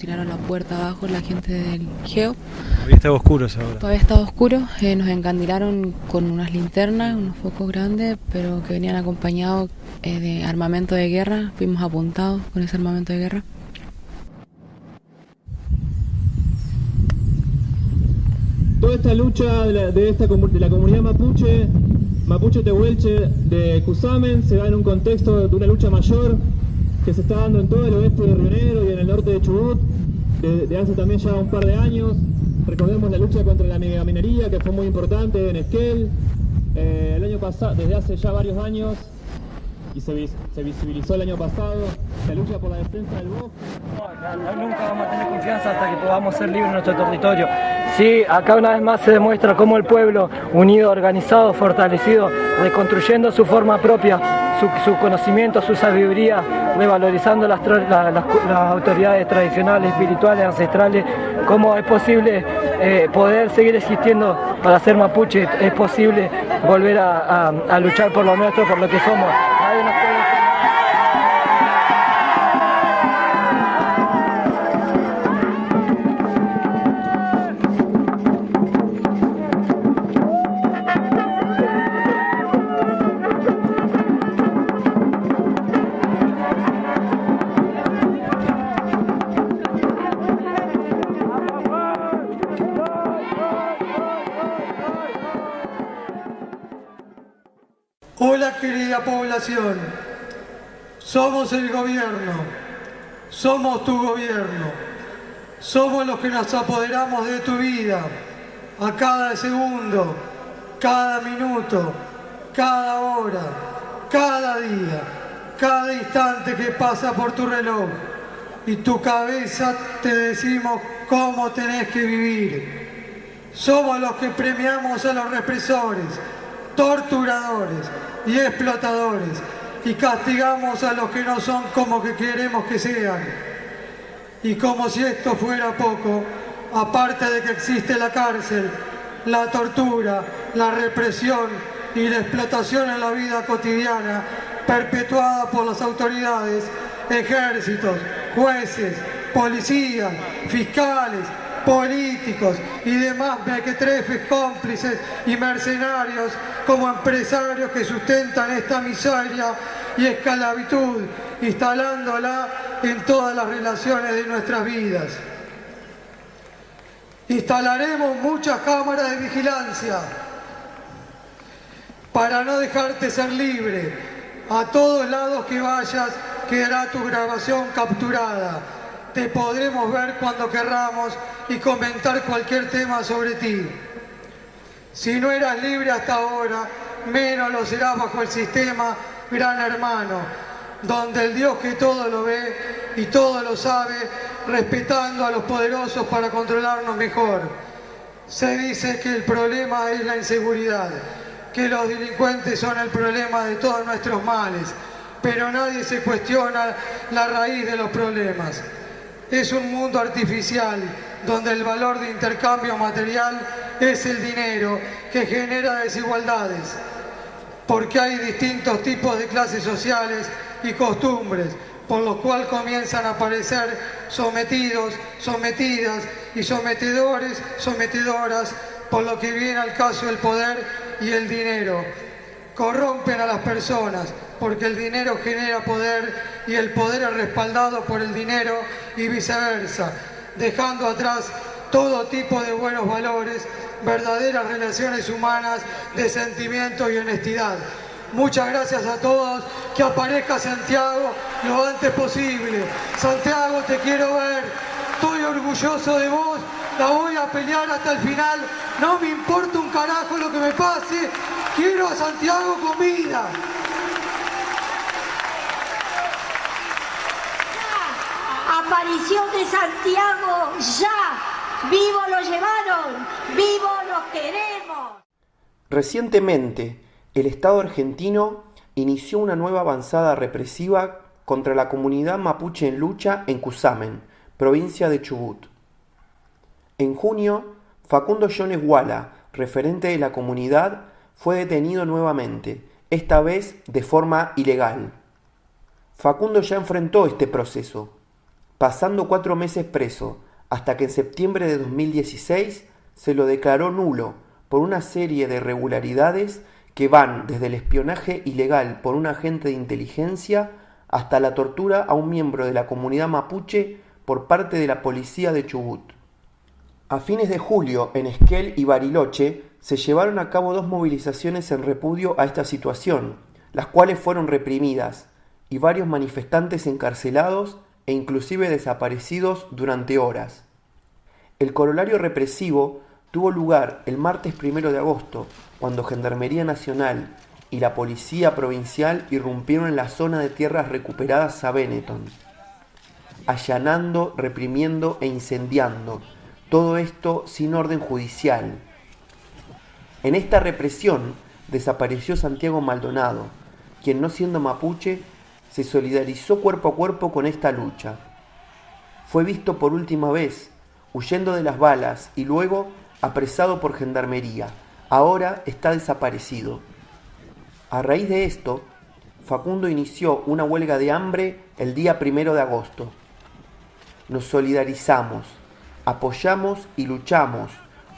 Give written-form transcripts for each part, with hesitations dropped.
tiraron la puerta abajo la gente del GEO. Todavía está oscuro ahora. Todavía estaba oscuro, nos encandilaron con unas linternas, unos focos grandes, pero que venían acompañados de armamento de guerra. Fuimos apuntados con ese armamento de guerra. Toda esta lucha de la comunidad mapuche tehuelche de Cusamen se da en un contexto de una lucha mayor que se está dando en todo el oeste de Río Negro y en el norte de Chubut de hace también ya un par de años. Recordemos la lucha contra la megaminería, que fue muy importante en Esquel el año pasado, desde hace ya varios años, y se visibilizó el año pasado la lucha por la defensa del bosque. Nunca vamos a tener confianza hasta que podamos ser libres en nuestro territorio. Sí, acá una vez más se demuestra cómo el pueblo, unido, organizado, fortalecido, reconstruyendo su forma propia, su conocimiento, su sabiduría, revalorizando las autoridades tradicionales, espirituales, ancestrales, cómo es posible poder seguir existiendo para ser mapuche, es posible volver a luchar por lo nuestro, por lo que somos. Nadie nos puede... Hola querida población, somos el gobierno, somos tu gobierno, somos los que nos apoderamos de tu vida, a cada segundo, cada minuto, cada hora, cada día, cada instante que pasa por tu reloj y tu cabeza te decimos cómo tenés que vivir. Somos los que premiamos a los represores, torturadores y explotadores y castigamos a los que no son como que queremos que sean. Y como si esto fuera poco, aparte de que existe la cárcel, la tortura, la represión y la explotación en la vida cotidiana perpetuada por las autoridades, ejércitos, jueces, policías, fiscales, políticos y demás mequetrefes, cómplices y mercenarios como empresarios que sustentan esta miseria y esclavitud, instalándola en todas las relaciones de nuestras vidas. Instalaremos muchas cámaras de vigilancia para no dejarte ser libre. A todos lados que vayas quedará tu grabación capturada. Te podremos ver cuando querramos y comentar cualquier tema sobre ti. Si no eras libre hasta ahora, menos lo serás bajo el sistema Gran Hermano, donde el Dios que todo lo ve y todo lo sabe, respetando a los poderosos para controlarnos mejor. Se dice que el problema es la inseguridad, que los delincuentes son el problema de todos nuestros males, pero nadie se cuestiona la raíz de los problemas. Es un mundo artificial donde el valor de intercambio material es el dinero que genera desigualdades, porque hay distintos tipos de clases sociales y costumbres, por lo cual comienzan a aparecer sometidos, sometidas y sometedores, sometedoras, por lo que viene al caso el poder y el dinero. Corrompen a las personas porque el dinero genera poder y el poder es respaldado por el dinero y viceversa, dejando atrás todo tipo de buenos valores, verdaderas relaciones humanas de sentimiento y honestidad. Muchas gracias a todos, que aparezca Santiago lo antes posible. Santiago, te quiero ver, estoy orgulloso de vos, la voy a pelear hasta el final, no me importa un carajo lo que me pase, quiero a Santiago con vida. Aparición de Santiago ya, vivo lo llevaron, vivo lo queremos. Recientemente, el Estado argentino inició una nueva avanzada represiva contra la comunidad mapuche en lucha en Cusamen, provincia de Chubut. En junio, Facundo Jones Wala, referente de la comunidad, fue detenido nuevamente, esta vez de forma ilegal. Facundo ya enfrentó este proceso, pasando 4 meses preso, hasta que en septiembre de 2016 se lo declaró nulo por una serie de irregularidades que van desde el espionaje ilegal por un agente de inteligencia hasta la tortura a un miembro de la comunidad mapuche por parte de la policía de Chubut. A fines de julio, en Esquel y Bariloche, se llevaron a cabo 2 movilizaciones en repudio a esta situación, las cuales fueron reprimidas, y varios manifestantes encarcelados e inclusive desaparecidos durante horas. El corolario represivo tuvo lugar el martes 1 de agosto, cuando Gendarmería Nacional y la Policía Provincial irrumpieron en la zona de tierras recuperadas a Benetton, allanando, reprimiendo e incendiando, todo esto sin orden judicial. En esta represión desapareció Santiago Maldonado, quien, no siendo mapuche, se solidarizó cuerpo a cuerpo con esta lucha. Fue visto por última vez, huyendo de las balas y luego apresado por Gendarmería. Ahora está desaparecido. A raíz de esto, Facundo inició una huelga de hambre el día 1 de agosto. Nos solidarizamos, apoyamos y luchamos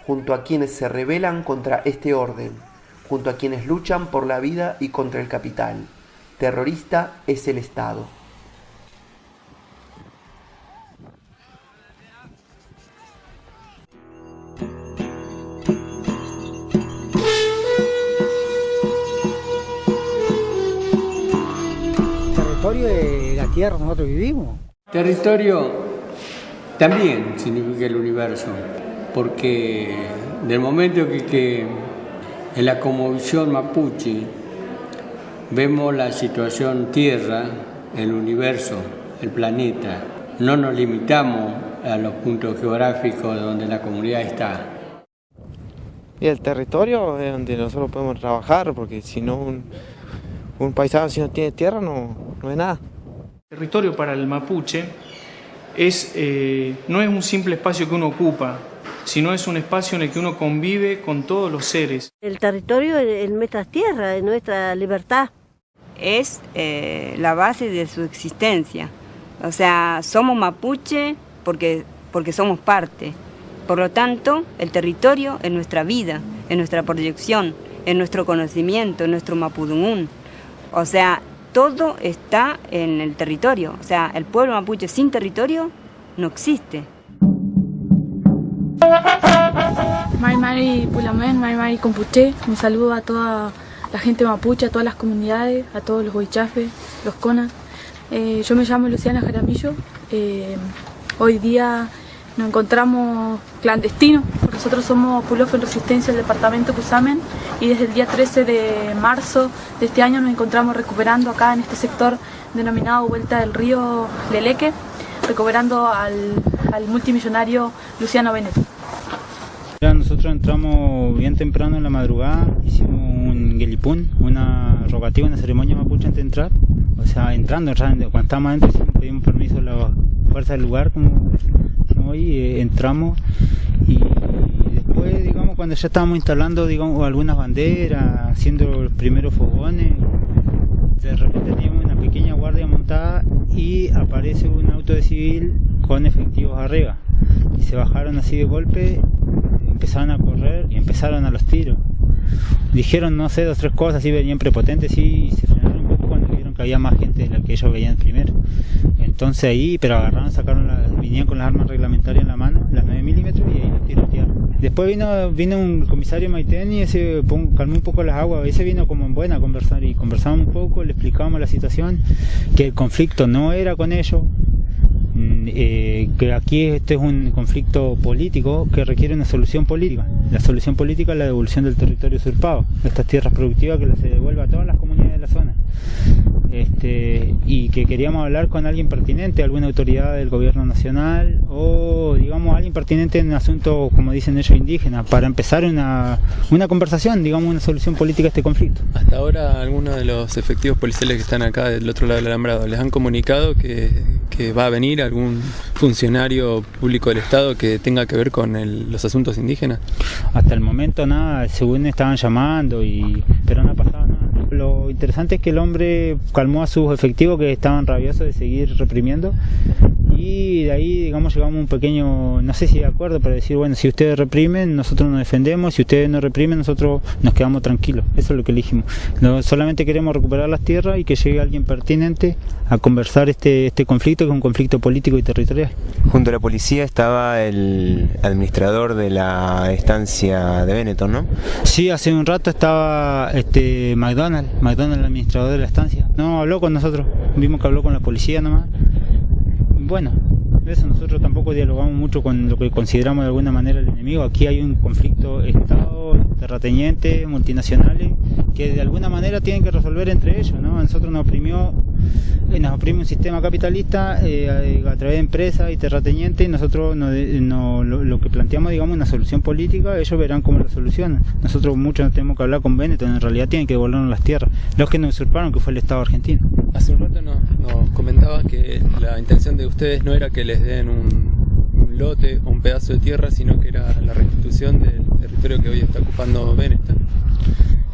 junto a quienes se rebelan contra este orden, junto a quienes luchan por la vida y contra el capital. Terrorista es el Estado. Territorio de la tierra donde nosotros vivimos. Territorio también significa el universo, porque del momento que en la cosmovisión mapuche vemos la situación tierra, el universo, el planeta, no nos limitamos a los puntos geográficos donde la comunidad está. Y el territorio es donde nosotros podemos trabajar, porque si no un paisano si no tiene tierra no es nada. El territorio para el mapuche no es un simple espacio que uno ocupa, sino es un espacio en el que uno convive con todos los seres. El territorio es nuestra tierra, es nuestra libertad. Es la base de su existencia. O sea, somos mapuche porque somos parte. Por lo tanto, el territorio es nuestra vida, es nuestra proyección, es nuestro conocimiento, es nuestro mapudungún. O sea, todo está en el territorio. O sea, el pueblo mapuche sin territorio no existe. Mari Mari Pulamen, Mari Mari Compuché. Un saludo a toda la gente mapuche, a todas las comunidades, a todos los huichafes, los conas. Yo me llamo Luciana Jaramillo. Hoy día nos encontramos clandestinos. Nosotros somos Pulofe en Resistencia del departamento Cusamen y desde el día 13 de marzo de este año nos encontramos recuperando acá en este sector denominado Vuelta del Río Leleque, recuperando al multimillonario Luciano Benetton. Nosotros entramos bien temprano en la madrugada, hicimos un gelipún, una rogativa, una ceremonia mapuche antes de entrar. O sea, entrando, cuando estábamos adentro pedimos permiso a la fuerza del lugar, como hoy entramos y después, digamos, cuando ya estábamos instalando, digamos, algunas banderas, haciendo los primeros fogones, de repente teníamos una pequeña guardia montada y aparece un auto de civil con efectivos arriba y se bajaron así de golpe, empezaron a correr y empezaron a los tiros. Dijeron, no sé, 2 o 3 cosas, sí, venían prepotentes y se frenaron un poco cuando vieron que había más gente de la que ellos veían primero. Entonces ahí, pero agarraron, vinían con las armas reglamentarias en la mano, las 9 milímetros, y ahí los tirotearon. Después vino un comisario Maitén y ese calmó un poco las aguas. Ese vino como en buena a conversar y conversamos un poco, le explicábamos la situación, que el conflicto no era con ellos, que aquí este es un conflicto político que requiere una solución política. La solución política es la devolución del territorio usurpado, de estas tierras productivas, que se devuelva a todas las comunidades de la zona. Y que queríamos hablar con alguien pertinente, alguna autoridad del gobierno nacional o, digamos, alguien pertinente en asuntos, como dicen ellos, indígenas, para empezar una conversación, digamos, una solución política a este conflicto. Hasta ahora, algunos de los efectivos policiales que están acá del otro lado del alambrado, ¿les han comunicado que va a venir algún funcionario público del Estado que tenga que ver con los asuntos indígenas? Hasta el momento nada, según estaban llamando, pero no ha pasado nada. Lo interesante es que el hombre calmó a sus efectivos que estaban rabiosos de seguir reprimiendo Y de ahí, digamos, llegamos a un pequeño, no sé si de acuerdo, para decir, bueno, si ustedes reprimen, nosotros nos defendemos, si ustedes no reprimen, nosotros nos quedamos tranquilos. Eso es lo que elegimos. No, solamente queremos recuperar las tierras y que llegue alguien pertinente a conversar este conflicto, que es un conflicto político y territorial. Junto a la policía estaba el administrador de la estancia de Benetton, ¿no? Sí, hace un rato estaba McDonald, el administrador de la estancia. No habló con nosotros, vimos que habló con la policía nomás. Bueno, eso, nosotros tampoco dialogamos mucho con lo que consideramos de alguna manera el enemigo. Aquí hay un conflicto Estado, terratenientes, multinacionales, que de alguna manera tienen que resolver entre ellos, ¿no? A nosotros nos oprime un sistema capitalista a través de empresas y terratenientes, y nosotros lo que planteamos, digamos, una solución política, ellos verán cómo lo solucionan. Nosotros mucho no tenemos que hablar con Benetton, en realidad tienen que devolvernos las tierras, los que nos usurparon, que fue el Estado argentino. Hace un rato nos comentabas que la intención de ustedes no era que les den un lote o un pedazo de tierra, sino que era la restitución del territorio que hoy está ocupando Benetton.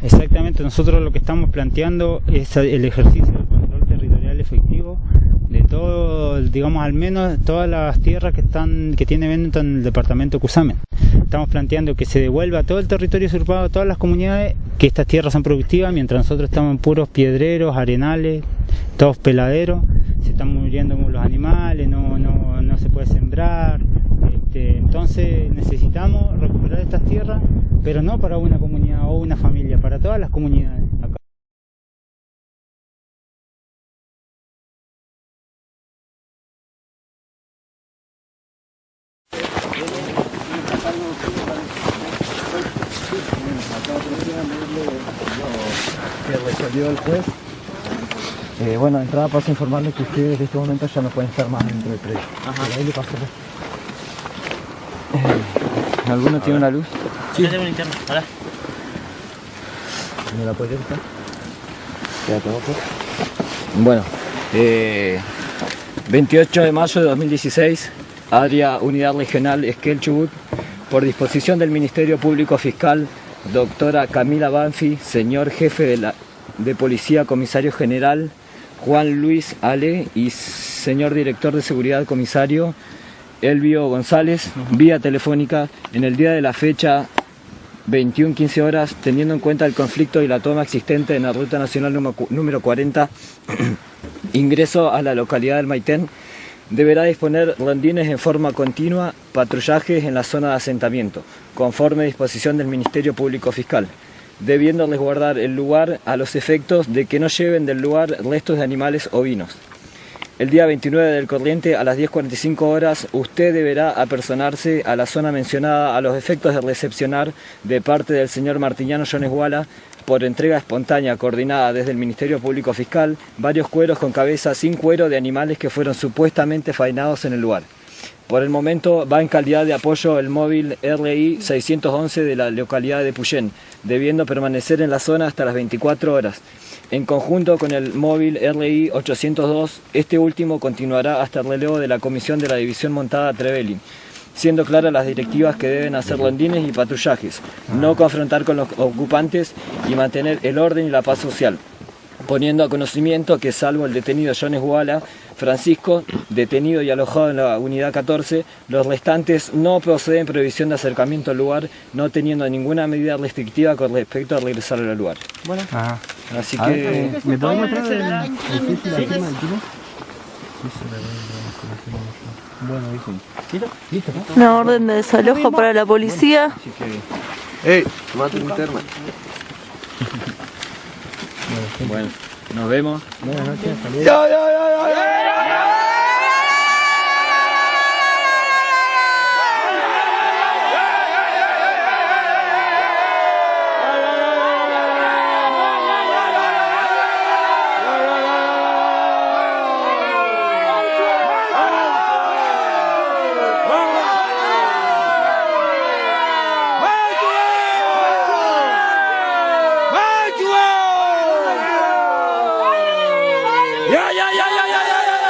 Exactamente, nosotros lo que estamos planteando es el ejercicio del control territorial efectivo de todo, digamos, al menos todas las tierras que tiene Benetton en el departamento de Cusamen. Estamos planteando que se devuelva todo el territorio usurpado a todas las comunidades, que estas tierras son productivas, mientras nosotros estamos en puros piedreros, arenales, todos peladeros, se están muriendo los animales, no se puede sembrar. Entonces necesitamos recuperar estas tierras, pero no para una comunidad o una familia, para todas las comunidades. Acá. Que resolvió el juez. Bueno, de entrada paso a informarles que ustedes en este momento ya no pueden estar más dentro del predio. Ahí le paso. ¿Alguno tiene una luz? Sí. Yo tengo una linterna, ahora. ¿Me la puedes buscar? Quédate abajo. Bueno, 28 de mayo de 2016, Área Unidad Regional Esquel Chubut, por disposición del Ministerio Público Fiscal, doctora Camila Banfi, señor jefe de Policía Comisario General Juan Luis Ale y señor director de Seguridad Comisario Elvio González, vía telefónica en el día de la fecha 21:15 horas, teniendo en cuenta el conflicto y la toma existente en la Ruta Nacional número 40, ingreso a la localidad del Maitén, deberá disponer rondines en forma continua, patrullajes en la zona de asentamiento, conforme disposición del Ministerio Público Fiscal, debiendo resguardar el lugar a los efectos de que no lleven del lugar restos de animales ovinos. El día 29 del corriente, a las 10:45 horas, usted deberá apersonarse a la zona mencionada a los efectos de recepcionar de parte del señor Martiniano Jones Guala, por entrega espontánea coordinada desde el Ministerio Público Fiscal, varios cueros con cabeza sin cuero de animales que fueron supuestamente faenados en el lugar. Por el momento va en calidad de apoyo el móvil RI 611 de la localidad de Puyén, debiendo permanecer en la zona hasta las 24 horas. En conjunto con el móvil RI 802, este último continuará hasta el relevo de la comisión de la División Montada Trevelin, siendo claras las directivas que deben hacer rondines y patrullajes, no confrontar con los ocupantes y mantener el orden y la paz social, poniendo a conocimiento que salvo el detenido Jones Guala Francisco, detenido y alojado en la unidad 14, los restantes no proceden prohibición de acercamiento al lugar, no teniendo ninguna medida restrictiva con respecto a regresar al lugar. Bueno, así que... ¿Me puedo mostrar el Bueno, listo. Una orden de desalojo para la policía. ¡Ey! Tomate un termo. Bueno, nos vemos. Buenas noches. Ya, ya, ya, ya, ya, ya, ya.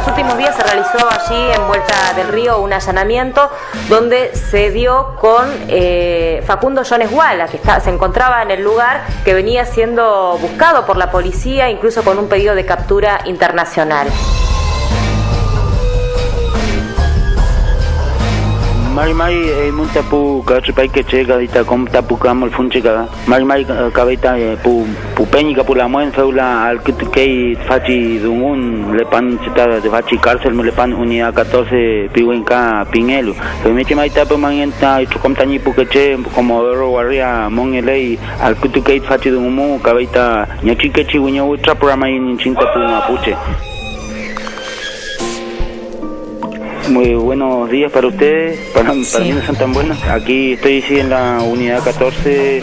los últimos días se realizó allí en Vuelta del Río un allanamiento donde se dio con Facundo Jones Wala, que se encontraba en el lugar, que venía siendo buscado por la policía, incluso con un pedido de captura internacional. Mari muntapu katripai que chega dita com tapu kamol funchega mari kabita pu peñica pu la muen feula al que fachi dungun le pan chita de fachi cárcel le pan unidad 14 piwenka pinelu me mai tapu mangenta y com tani pu que como ro warria mongelei al que fachi dungu kabita nyachike chi uño ultra programa in chinta pu mapuche. Muy buenos días para ustedes, para mí no son tan buenos. Aquí estoy en la unidad 14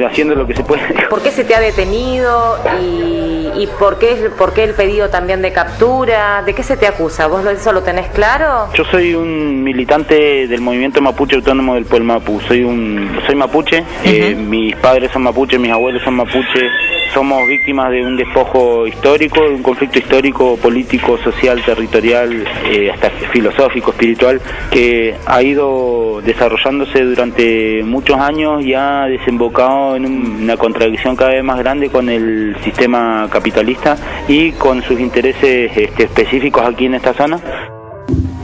haciendo lo que se puede. ¿Por qué se te ha detenido y por qué el pedido también de captura? ¿De qué se te acusa? ¿Vos eso lo tenés claro? Yo soy un militante del movimiento mapuche autónomo del pueblo Mapu. Soy mapuche, mis padres son mapuche, mis abuelos son mapuche. Somos víctimas de un despojo histórico, de un conflicto histórico, político, social, territorial, hasta filosófico, espiritual, que ha ido desarrollándose durante muchos años y ha desembocado en una contradicción cada vez más grande con el sistema capitalista y con sus intereses específicos aquí en esta zona.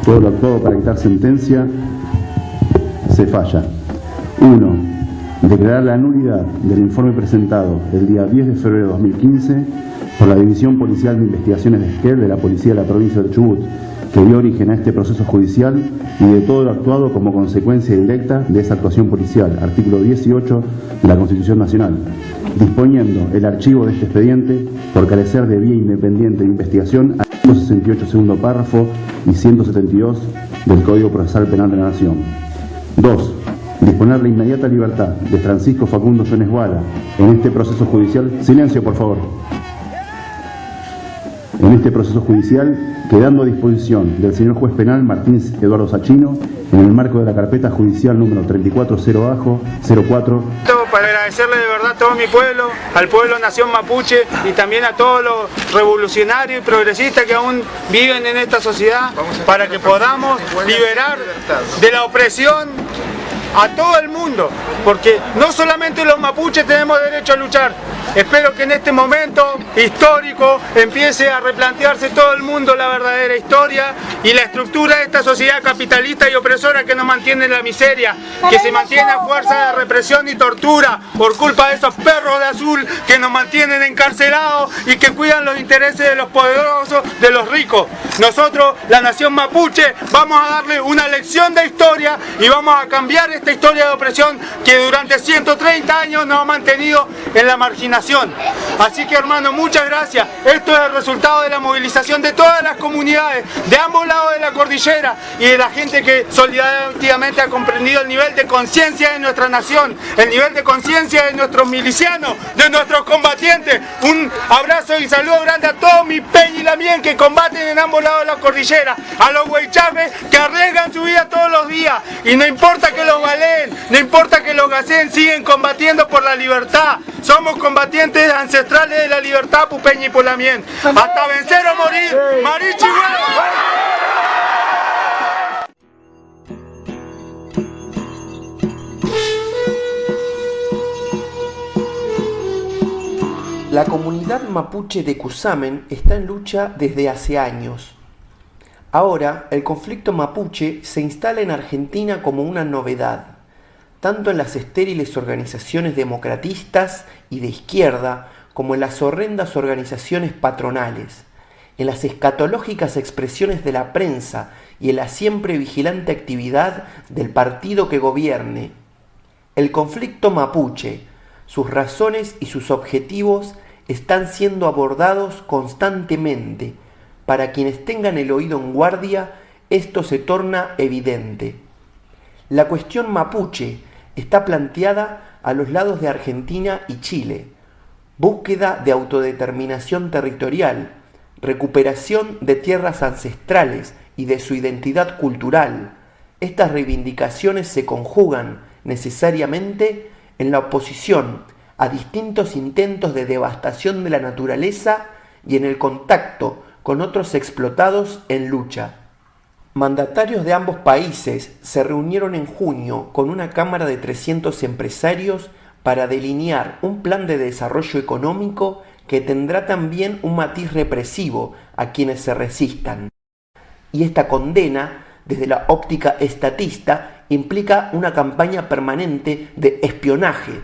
Todo lo actuado para dictar sentencia se falla. 1. Declarar la nulidad del informe presentado el día 10 de febrero de 2015 por la División Policial de Investigaciones de Esquel de la Policía de la Provincia de Chubut, que dio origen a este proceso judicial y de todo lo actuado como consecuencia directa de esa actuación policial, artículo 18 de la Constitución Nacional, disponiendo el archivo de este expediente por carecer de vía independiente de investigación, artículo 68 segundo párrafo y 172 del Código Procesal Penal de la Nación. 2. Disponer la inmediata libertad de Francisco Facundo Jones Wala en este proceso judicial. Silencio, por favor. En este proceso judicial, quedando a disposición del señor juez penal Martínez Eduardo Sachino, en el marco de la carpeta judicial número 340-04. Para agradecerle de verdad a todo mi pueblo, al pueblo Nación Mapuche y también a todos los revolucionarios y progresistas que aún viven en esta sociedad, para que podamos liberar de la opresión a todo el mundo, porque no solamente los mapuches tenemos derecho a luchar. Espero que en este momento histórico empiece a replantearse todo el mundo la verdadera historia y la estructura de esta sociedad capitalista y opresora que nos mantiene en la miseria, que se mantiene a fuerza de represión y tortura por culpa de esos perros de azul que nos mantienen encarcelados y que cuidan los intereses de los poderosos, de los ricos. Nosotros, la nación mapuche, vamos a darle una lección de historia y vamos a cambiar esta historia de opresión que durante 130 años nos ha mantenido en la marginación. Así que, hermano, muchas gracias. Esto es el resultado de la movilización de todas las comunidades, de ambos lados de la cordillera, y de la gente que solidariamente ha comprendido el nivel de conciencia de nuestra nación, el nivel de conciencia de nuestros milicianos, de nuestros combatientes. Un abrazo y saludo grande a todos mis peña y lamien que combaten en ambos lados de la cordillera, a los huaychafes que arriesgan su vida todos los días, y no importa que los baleen, no importa que los gaseen, siguen combatiendo por la libertad. Somos combatientes ancestrales de la libertad, pupeña y pulamien. Hasta vencer o morir. Marichi La comunidad mapuche de Cusamen está en lucha desde hace años. Ahora, el conflicto mapuche se instala en Argentina como una novedad, tanto en las estériles organizaciones democratistas y de izquierda como en las horrendas organizaciones patronales, en las escatológicas expresiones de la prensa y en la siempre vigilante actividad del partido que gobierne. El conflicto mapuche, sus razones y sus objetivos están siendo abordados constantemente. Para quienes tengan el oído en guardia, esto se torna evidente. La cuestión mapuche está planteada a los lados de Argentina y Chile. Búsqueda de autodeterminación territorial, recuperación de tierras ancestrales y de su identidad cultural. Estas reivindicaciones se conjugan necesariamente en la oposición a distintos intentos de devastación de la naturaleza y en el contacto con otros explotados en lucha. Mandatarios de ambos países se reunieron en junio con una cámara de 300 empresarios para delinear un plan de desarrollo económico que tendrá también un matiz represivo a quienes se resistan. Y esta condena, desde la óptica estatista, implica una campaña permanente de espionaje,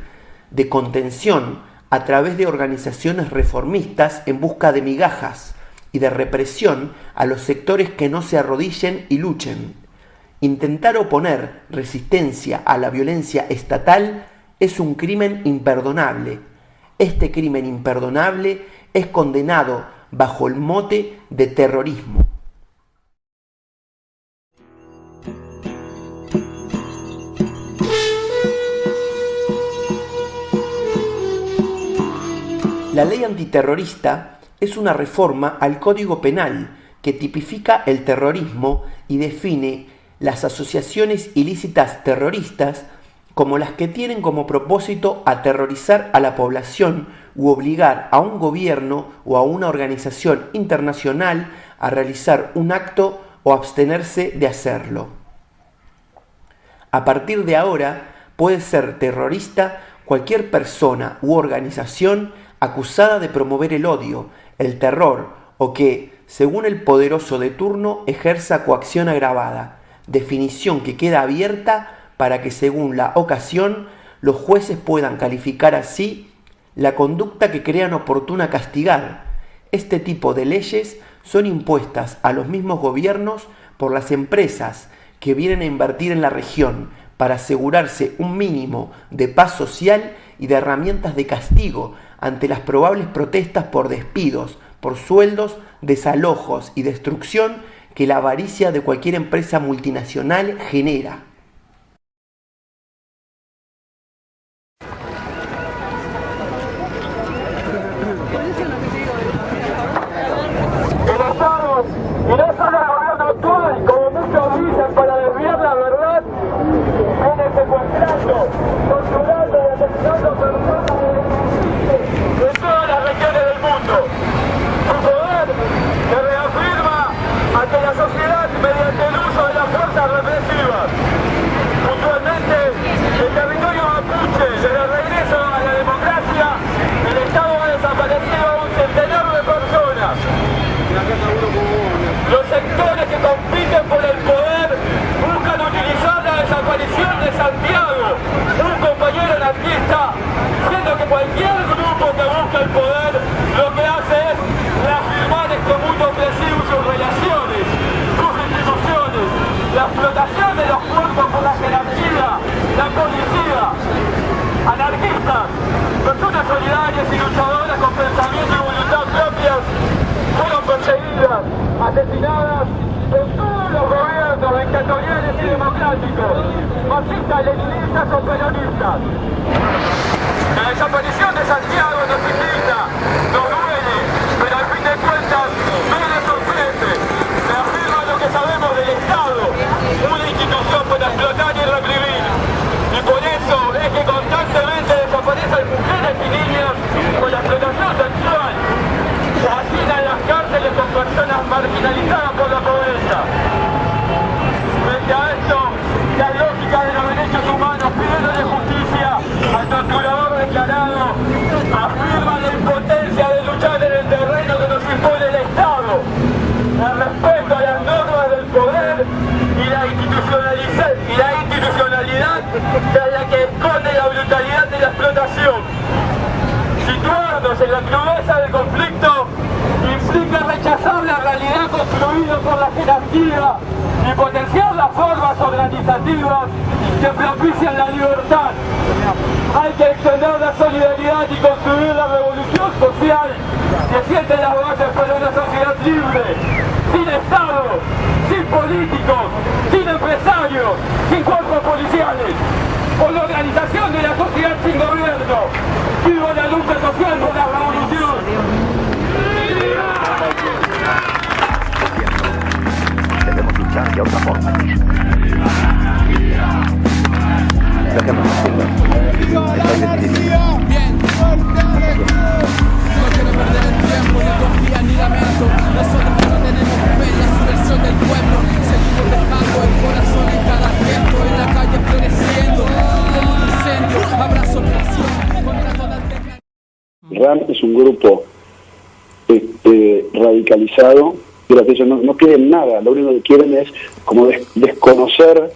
de contención a través de organizaciones reformistas en busca de migajas y de represión a los sectores que no se arrodillen y luchen. Intentar oponer resistencia a la violencia estatal es un crimen imperdonable. Este crimen imperdonable es condenado bajo el mote de terrorismo. La ley antiterrorista es una reforma al Código Penal que tipifica el terrorismo y define las asociaciones ilícitas terroristas como las que tienen como propósito aterrorizar a la población u obligar a un gobierno o a una organización internacional a realizar un acto o abstenerse de hacerlo. A partir de ahora, puede ser terrorista cualquier persona u organización acusada de promover el odio, el terror o que, según el poderoso de turno, ejerza coacción agravada, definición que queda abierta para que, según la ocasión, los jueces puedan calificar así la conducta que crean oportuna castigar. Este tipo de leyes son impuestas a los mismos gobiernos por las empresas que vienen a invertir en la región para asegurarse un mínimo de paz social y de herramientas de castigo ante las probables protestas por despidos, por sueldos, desalojos y destrucción que la avaricia de cualquier empresa multinacional genera. Y no solo el gobierno actual, como muchos dicen, para desviar la verdad, viene secuestrando, torturando y asesinando personas de todas las regiones del mundo. Su poder se reafirma ante la sociedad mediante el uso de las fuerzas represivas. Puntualmente, el territorio mapuche, desde el regreso a la democracia, el Estado ha desaparecido a un centenar de personas. Los sectores que compiten por el poder buscan utilizar la desaparición de Santiago, un compañero anarquista, siendo que cualquier grupo que busca el poder lo que hace es reafirmar este mundo opresivo sus relaciones, sus instituciones, la explotación de los cuerpos por la jerarquía, la policía, anarquistas, personas solidarias y luchadoras con pensamiento y voluntad propias, fueron perseguidas, asesinadas por todos los gobiernos dictatoriales y democráticos, marxistas, leninistas o peronistas. La desaparición de Santiago nos indigna, nos duele, pero al fin de cuentas no nos sorprende. Reafirma lo que sabemos del Estado, una institución para explotar y reprimir. Y por eso es que constantemente desaparecen mujeres y niñas con la explotación sexual. Se hacinan las cárceles con personas marginalizadas por la pobreza. Frente a esto, las lógicas de los derechos humanos pidiéndole justicia al torturador declarado, afirman la impotencia de luchar en el terreno que nos impone el Estado, el respeto a las normas del poder y la institucionalidad que es la que esconde la brutalidad de la explotación. Situarnos en la crudeza del conflicto implica rechazar la realidad construida por la jerarquía y potenciar las formas organizativas que propician la libertad. Hay que extender la solidaridad y construir la revolución social que siente las bases para una sociedad libre, sin Estado, sin políticos, sin empresarios, sin cuerpos policiales, por la organización de la sociedad sin gobierno. ¡Viva la lucha social por la revolución! Debemos luchar de otra forma. Dejemos Bien, no quiero perder el tiempo, no confía ni lamento. Nosotros que no tenemos fe en la subversión del pueblo, seguimos dejando el corazón en cada gesto, en la calle floreciendo como un incendio. Abrazo creación contra toda el RAM es un grupo radicalizado, pero que ellos no quieren nada, lo único que quieren es como desconocer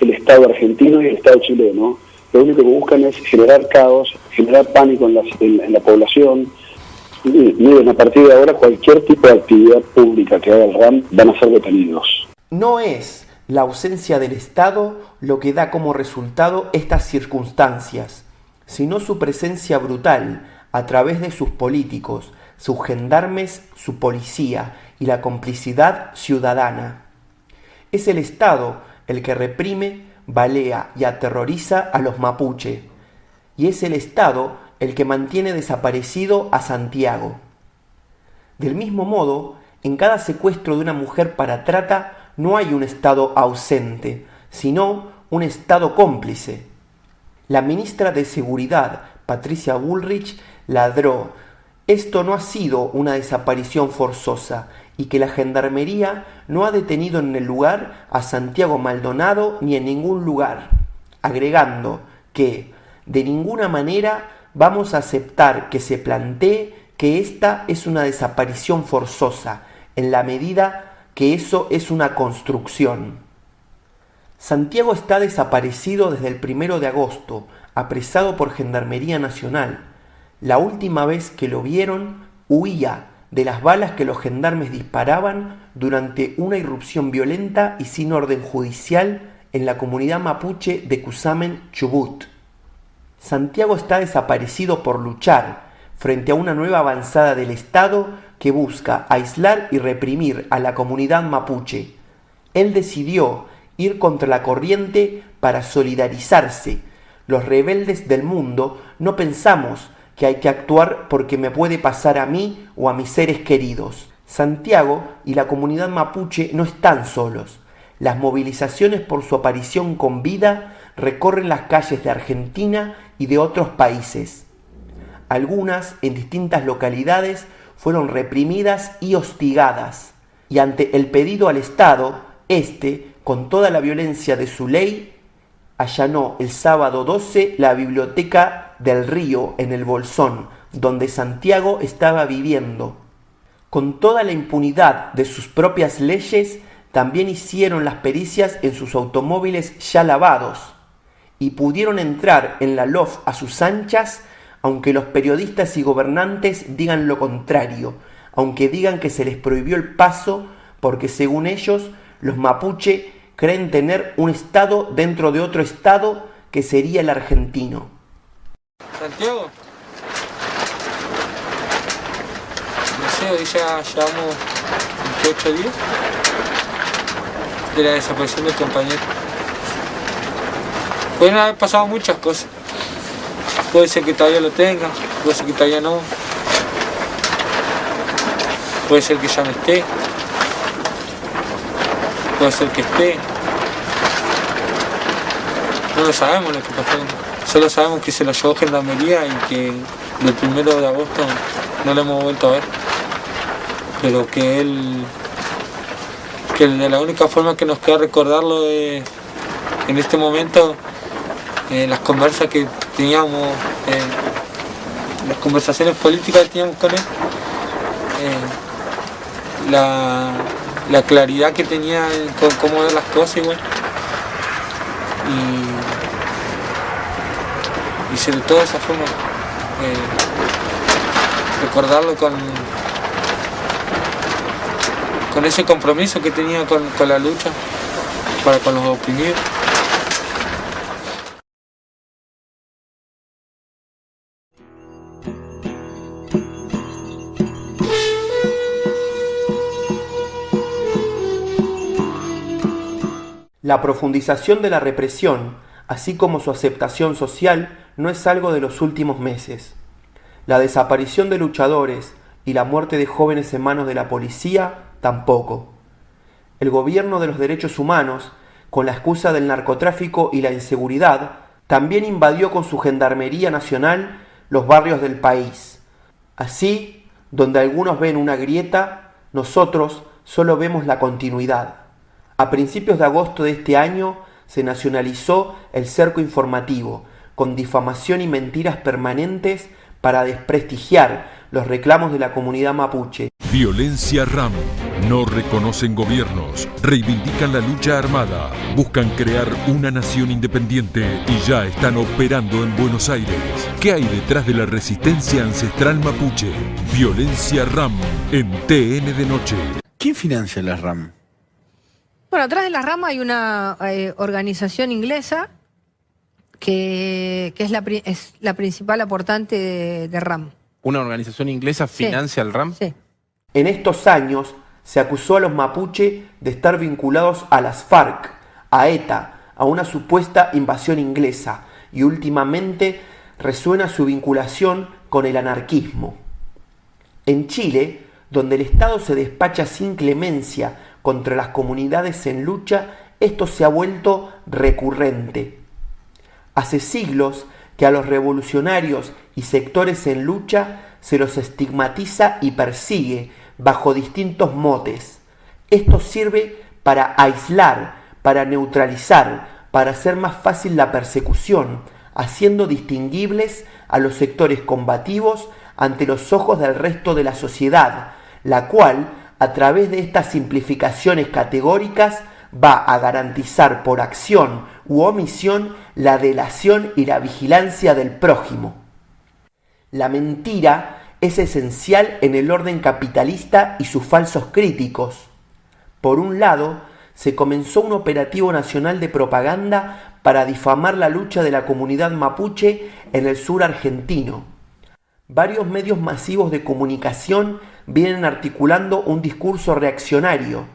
el Estado argentino y el Estado chileno. Lo único que buscan es generar caos, generar pánico en la población. Y miren, a partir de ahora cualquier tipo de actividad pública que haga el RAM van a ser detenidos. No es la ausencia del Estado lo que da como resultado estas circunstancias, sino su presencia brutal a través de sus políticos, sus gendarmes, su policía y la complicidad ciudadana. Es el Estado el que reprime, balea y aterroriza a los mapuche, y es el Estado el que mantiene desaparecido a Santiago. Del mismo modo, en cada secuestro de una mujer para trata no hay un Estado ausente, sino un Estado cómplice. La ministra de Seguridad, Patricia Bullrich, ladró: esto no ha sido una desaparición forzosa y que la Gendarmería no ha detenido en el lugar a Santiago Maldonado ni en ningún lugar, agregando que de ninguna manera vamos a aceptar que se plantee que esta es una desaparición forzosa, en la medida que eso es una construcción. Santiago está desaparecido desde el 1 de agosto, apresado por Gendarmería Nacional. La última vez que lo vieron, huía de las balas que los gendarmes disparaban durante una irrupción violenta y sin orden judicial en la comunidad mapuche de Cusamen, Chubut. Santiago está desaparecido por luchar frente a una nueva avanzada del Estado que busca aislar y reprimir a la comunidad mapuche. Él decidió ir contra la corriente para solidarizarse. Los rebeldes del mundo no pensamos que hay que actuar porque me puede pasar a mí o a mis seres queridos. Santiago y la comunidad mapuche no están solos. Las movilizaciones por su aparición con vida recorren las calles de Argentina y de otros países. Algunas, en distintas localidades, fueron reprimidas y hostigadas, y ante el pedido al Estado, con toda la violencia de su ley, allanó el sábado 12 la biblioteca del Río en el Bolsón, donde Santiago estaba viviendo. Con toda la impunidad de sus propias leyes, también hicieron las pericias en sus automóviles ya lavados, y pudieron entrar en la LOF a sus anchas, aunque los periodistas y gobernantes digan lo contrario, aunque digan que se les prohibió el paso porque según ellos los mapuche creen tener un Estado dentro de otro Estado que sería el argentino. Santiago, no sé, hoy ya llevamos 28 días de la desaparición del compañero. Pueden haber pasado muchas cosas. Puede ser que todavía lo tenga, puede ser que todavía no. Puede ser que ya no esté. Puede ser que esté. No lo sabemos lo que pasó. Solo sabemos que se lo llevó Gendarmería y que del 1 de agosto no lo hemos vuelto a ver. Pero que de la única forma que nos queda recordarlo es en este momento las conversas que teníamos, las conversaciones políticas que teníamos con él, la claridad que tenía con cómo ver las cosas igual. Y sobre todo esa forma, recordarlo con ese compromiso que tenía con la lucha para con los oprimidos. La profundización de la represión, así como su aceptación social, no es algo de los últimos meses. La desaparición de luchadores y la muerte de jóvenes en manos de la policía, tampoco. El gobierno de los derechos humanos, con la excusa del narcotráfico y la inseguridad, también invadió con su Gendarmería Nacional los barrios del país. Así, Donde algunos ven una grieta, nosotros solo vemos la continuidad. A principios de agosto de este año se nacionalizó el cerco informativo, con difamación y mentiras permanentes para desprestigiar los reclamos de la comunidad mapuche. Violencia RAM. No reconocen gobiernos, reivindican la lucha armada, buscan crear una nación independiente y ya están operando en Buenos Aires. ¿Qué hay detrás de la resistencia ancestral mapuche? Violencia RAM en TN de Noche. ¿Quién financia la RAM? Bueno, atrás de la RAM hay una organización inglesa que es la principal aportante de RAM. ¿Una organización inglesa financia el RAM? Sí. En estos años se acusó a los mapuche de estar vinculados a las FARC, a ETA, a una supuesta invasión inglesa, y últimamente resuena su vinculación con el anarquismo. En Chile, donde el Estado se despacha sin clemencia contra las comunidades en lucha, esto se ha vuelto recurrente. Hace siglos que a los revolucionarios y sectores en lucha se los estigmatiza y persigue bajo distintos motes. Esto sirve para aislar, para neutralizar, para hacer más fácil la persecución, haciendo distinguibles a los sectores combativos ante los ojos del resto de la sociedad, la cual, a través de estas simplificaciones categóricas, va a garantizar por acción u omisión la delación y la vigilancia del prójimo. La mentira es esencial en el orden capitalista y sus falsos críticos. Por un lado, se comenzó un operativo nacional de propaganda para difamar la lucha de la comunidad mapuche en el sur argentino. Varios medios masivos de comunicación vienen articulando un discurso reaccionario.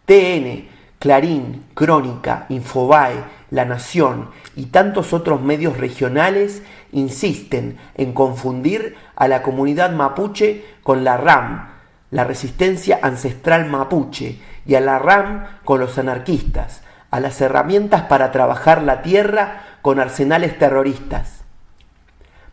TN, Clarín, Crónica, Infobae, La Nación y tantos otros medios regionales insisten en confundir a la comunidad mapuche con la RAM, la resistencia ancestral mapuche, y a la RAM con los anarquistas, a las herramientas para trabajar la tierra con arsenales terroristas.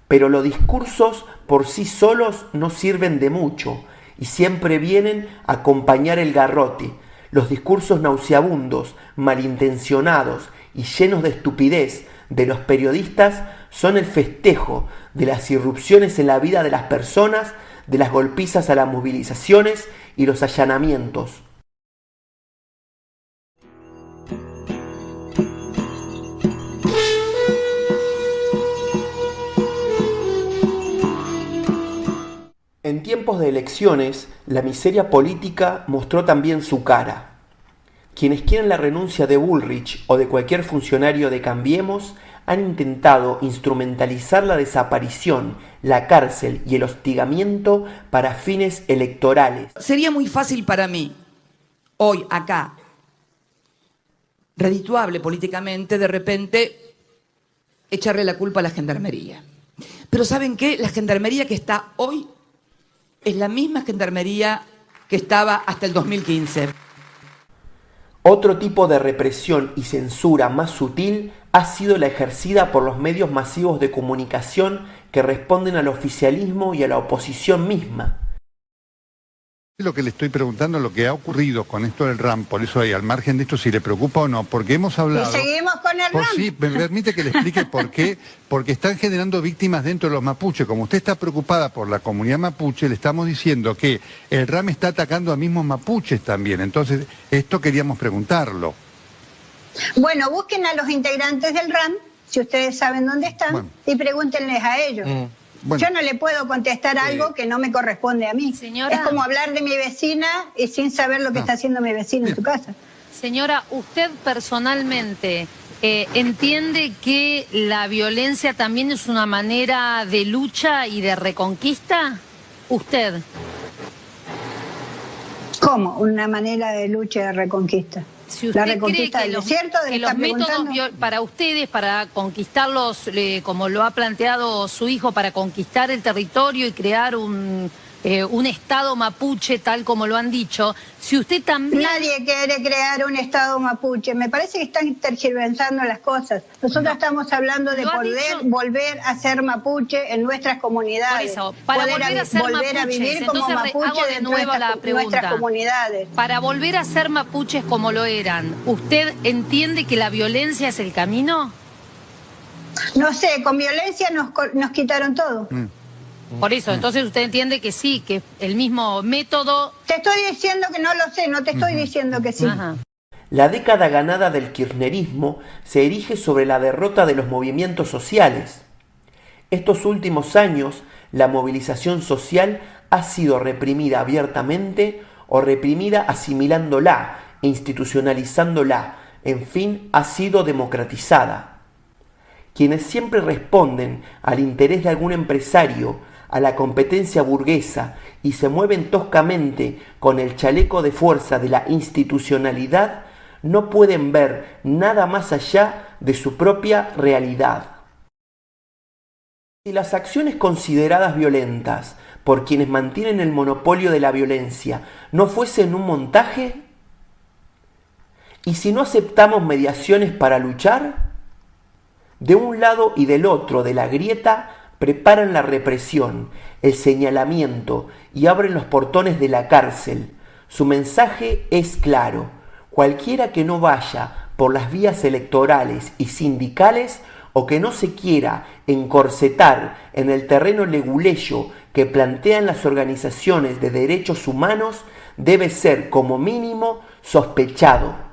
Pero los discursos por sí solos no sirven de mucho y siempre vienen a acompañar el garrote. Los discursos nauseabundos, malintencionados y llenos de estupidez de los periodistas son el festejo de las irrupciones en la vida de las personas, de las golpizas a las movilizaciones y los allanamientos. En tiempos de elecciones, la miseria política mostró también su cara. Quienes quieren la renuncia de Bullrich o de cualquier funcionario de Cambiemos han intentado instrumentalizar la desaparición, la cárcel y el hostigamiento para fines electorales. Sería muy fácil para mí, hoy, acá, redituable políticamente, de repente, echarle la culpa a la Gendarmería. Pero ¿saben qué? La Gendarmería que está hoy es la misma Gendarmería que estaba hasta el 2015. Otro tipo de represión y censura más sutil ha sido la ejercida por los medios masivos de comunicación que responden al oficialismo y a la oposición misma. Lo que le estoy preguntando, lo que ha ocurrido con esto del RAM, por eso ahí, al margen de esto, si le preocupa o no, porque hemos hablado... Y seguimos con el RAM. Sí, me permite que le explique por qué, porque están generando víctimas dentro de los mapuches. Como usted está preocupada por la comunidad mapuche, le estamos diciendo que el RAM está atacando a mismos mapuches también. Entonces, esto queríamos preguntarlo. Bueno, busquen a los integrantes del RAM, si ustedes saben dónde están, y pregúntenles a ellos. Bueno, yo no le puedo contestar algo que no me corresponde a mí. Señora, es como hablar de mi vecina y sin saber lo que está haciendo mi vecina en su casa. Señora, ¿usted personalmente entiende que la violencia también es una manera de lucha y de reconquista? ¿Usted? ¿Cómo? Una manera de lucha y de reconquista. Si usted la reconquista cree que del desierto, que los métodos para ustedes, para conquistarlos, como lo ha planteado su hijo, para conquistar el territorio y crear un un Estado mapuche tal como lo han dicho, si usted también... Nadie quiere crear un Estado mapuche. Me parece que están tergiversando las cosas. Nosotros estamos hablando de poder volver a ser mapuche en nuestras comunidades. Por eso, para volver a ser volver a vivir como mapuche de nuevo la pregunta. Nuestras comunidades. Para volver a ser mapuches como lo eran, ¿usted entiende que la violencia es el camino? No sé, con violencia nos quitaron todo. Por eso, entonces usted entiende que sí, que el mismo método... Te estoy diciendo que no lo sé, no te estoy diciendo que sí. La década ganada del kirchnerismo se erige sobre la derrota de los movimientos sociales. Estos últimos años, la movilización social ha sido reprimida abiertamente o reprimida asimilándola, institucionalizándola, en fin, ha sido democratizada. Quienes siempre responden al interés de algún empresario, a la competencia burguesa y se mueven toscamente con el chaleco de fuerza de la institucionalidad, no pueden ver nada más allá de su propia realidad. Si las acciones consideradas violentas por quienes mantienen el monopolio de la violencia no fuesen un montaje, ¿y si no aceptamos mediaciones para luchar? De un lado y del otro de la grieta preparan la represión, el señalamiento y abren los portones de la cárcel. Su mensaje es claro: cualquiera que no vaya por las vías electorales y sindicales o que no se quiera encorsetar en el terreno leguleyo que plantean las organizaciones de derechos humanos debe ser como mínimo sospechado.